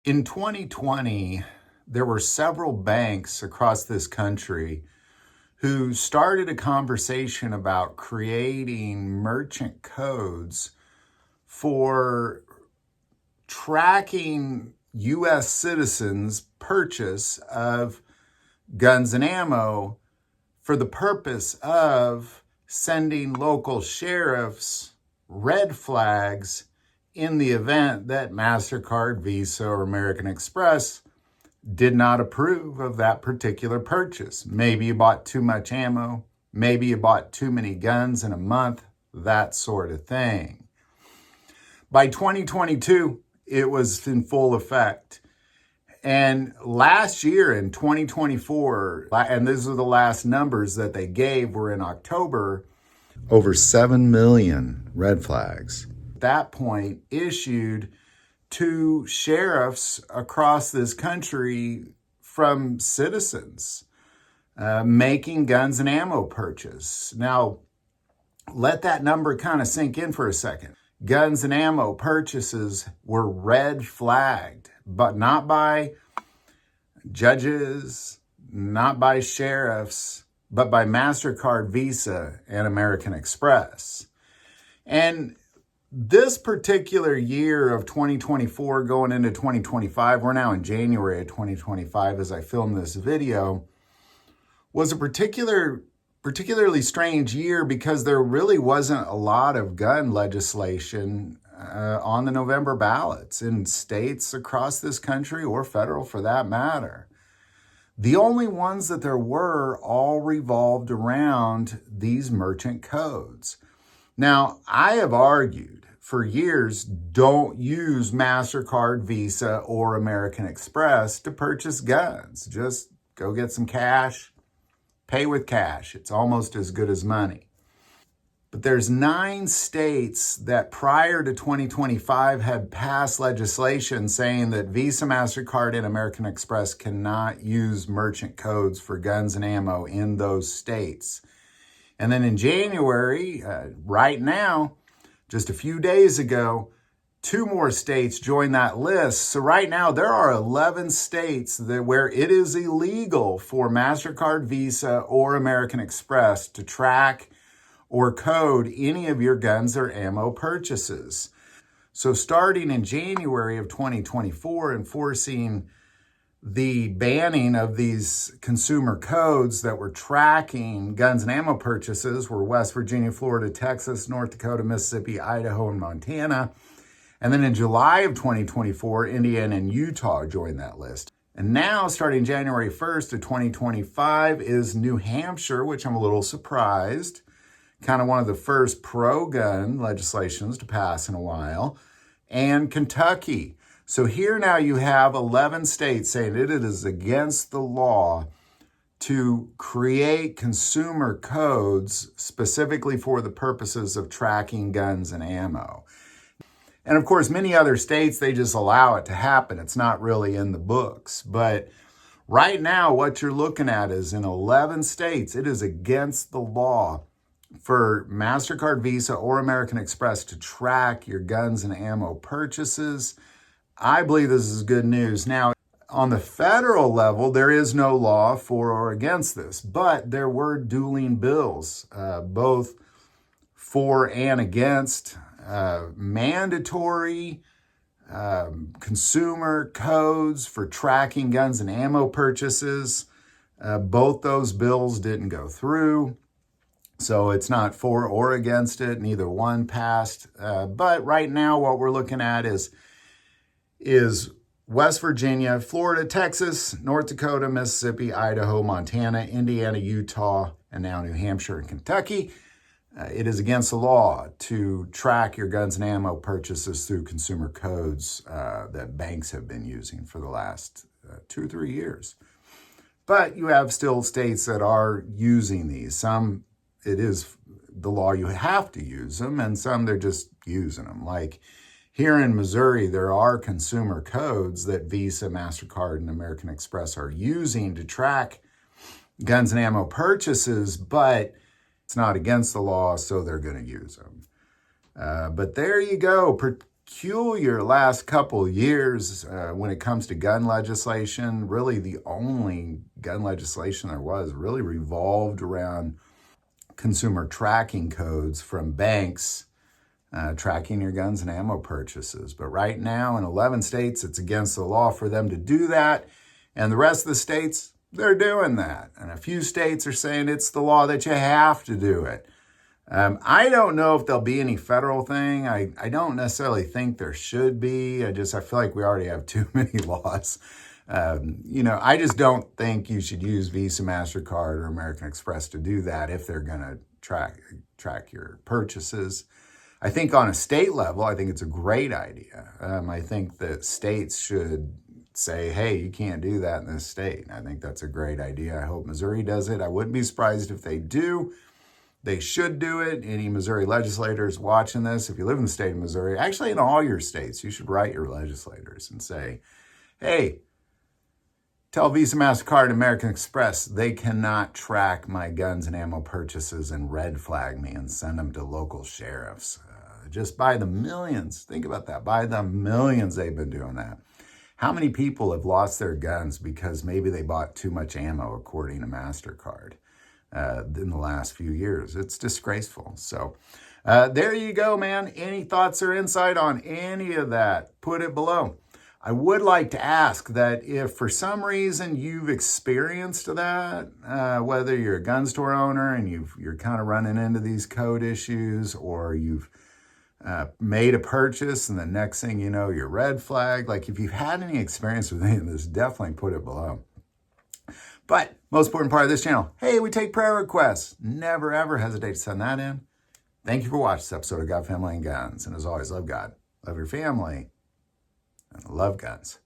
In 2020, there were several banks across this country who started a conversation about creating merchant codes for tracking U.S. citizens' purchase of guns and ammo for the purpose of sending local sheriffs red flags in the event that MasterCard, Visa, or American Express did not approve of that particular purchase. Maybe you bought too much ammo, maybe you bought too many guns in a month, that sort of thing. By 2022, it was in full effect. And last year in 2024, and these are the last numbers that they gave, were in October, over 7 million red flags. At that point, issued to sheriffs across this country from citizens making guns and ammo purchase. Now, let that number kind of sink in for a second. Guns and ammo purchases were red flagged, but not by judges, not by sheriffs, but by MasterCard, Visa, and American Express. And this particular year of 2024 going into 2025, we're now in January of 2025 as I film this video, was a particularly strange year because there really wasn't a lot of gun legislation on the November ballots in states across this country or federal for that matter. The only ones that there were all revolved around these merchant codes. Now, I have argued for years, don't use MasterCard, Visa, or American Express to purchase guns. Just go get some cash, pay with cash. It's almost as good as money. But there's 9 states that prior to 2025 had passed legislation saying that Visa, MasterCard, and American Express cannot use merchant codes for guns and ammo in those states. And then in January, right now, just a few days ago, 2 more states joined that list. So right now, there are 11 states where it is illegal for MasterCard, Visa, or American Express to track or code any of your guns or ammo purchases. So starting in January of 2024, enforcing the banning of these consumer codes that were tracking guns and ammo purchases were West Virginia, Florida, Texas, North Dakota, Mississippi, Idaho, and Montana. And then in July of 2024, Indiana and Utah joined that list. And now, starting January 1st of 2025, is New Hampshire, which I'm a little surprised. Kind of one of the first pro-gun legislations to pass in a while, and Kentucky. So here now you have 11 states saying it is against the law to create consumer codes specifically for the purposes of tracking guns and ammo. And of course, many other states, they just allow it to happen. It's not really in the books. But right now, what you're looking at is in 11 states, it is against the law for MasterCard, Visa, or American Express to track your guns and ammo purchases. I believe this is good news. Now, on the federal level, there is no law for or against this, but there were dueling bills, both for and against mandatory consumer codes for tracking guns and ammo purchases. Both those bills didn't go through. So it's not for or against it. Neither one passed. But right now what we're looking at is West Virginia, Florida, Texas, North Dakota, Mississippi, Idaho, Montana, Indiana, Utah, and now New Hampshire and Kentucky. It is against the law to track your guns and ammo purchases through consumer codes that banks have been using for the last 2 or 3 years. But you have still states that are using these. Some, it is the law, you have to use them, and some they're just using them. Like here in Missouri, there are consumer codes that Visa, MasterCard, and American Express are using to track guns and ammo purchases, but it's not against the law, so they're going to use them. But there you go. peculiar last couple of years when it comes to gun legislation. Really, the only gun legislation there was really revolved around consumer tracking codes from banks tracking your guns and ammo purchases. But right now in 11 states, it's against the law for them to do that. And the rest of the states, they're doing that. And a few states are saying it's the law that you have to do it. I don't know if there'll be any federal thing. I don't necessarily think there should be. I feel like we already have too many laws. I just don't think you should use Visa, MasterCard, or American Express to do that if they're going to track your purchases. I think on a state level, I think it's a great idea. I think that states should say, hey, you can't do that in this state. I think that's a great idea. I hope Missouri does it. I wouldn't be surprised if they do. They should do it. Any Missouri legislators watching this, if you live in the state of Missouri, actually in all your states, you should write your legislators and say, hey, tell Visa, MasterCard, and American Express they cannot track my guns and ammo purchases and red flag me and send them to local sheriffs. Just by the millions. Think about that. By the millions they've been doing that. How many people have lost their guns because maybe they bought too much ammo, according to MasterCard, in the last few years? It's disgraceful. So there you go, man. Any thoughts or insight on any of that? Put it below. I would like to ask that if for some reason you've experienced that, whether you're a gun store owner and you're kind of running into these code issues, or you've made a purchase and the next thing you know, you're red flagged. Like if you've had any experience with any of this, definitely put it below. But most important part of this channel, hey, we take prayer requests. Never, ever hesitate to send that in. Thank you for watching this episode of God, Family, and Guns. And as always, love God, love your family, and love guns.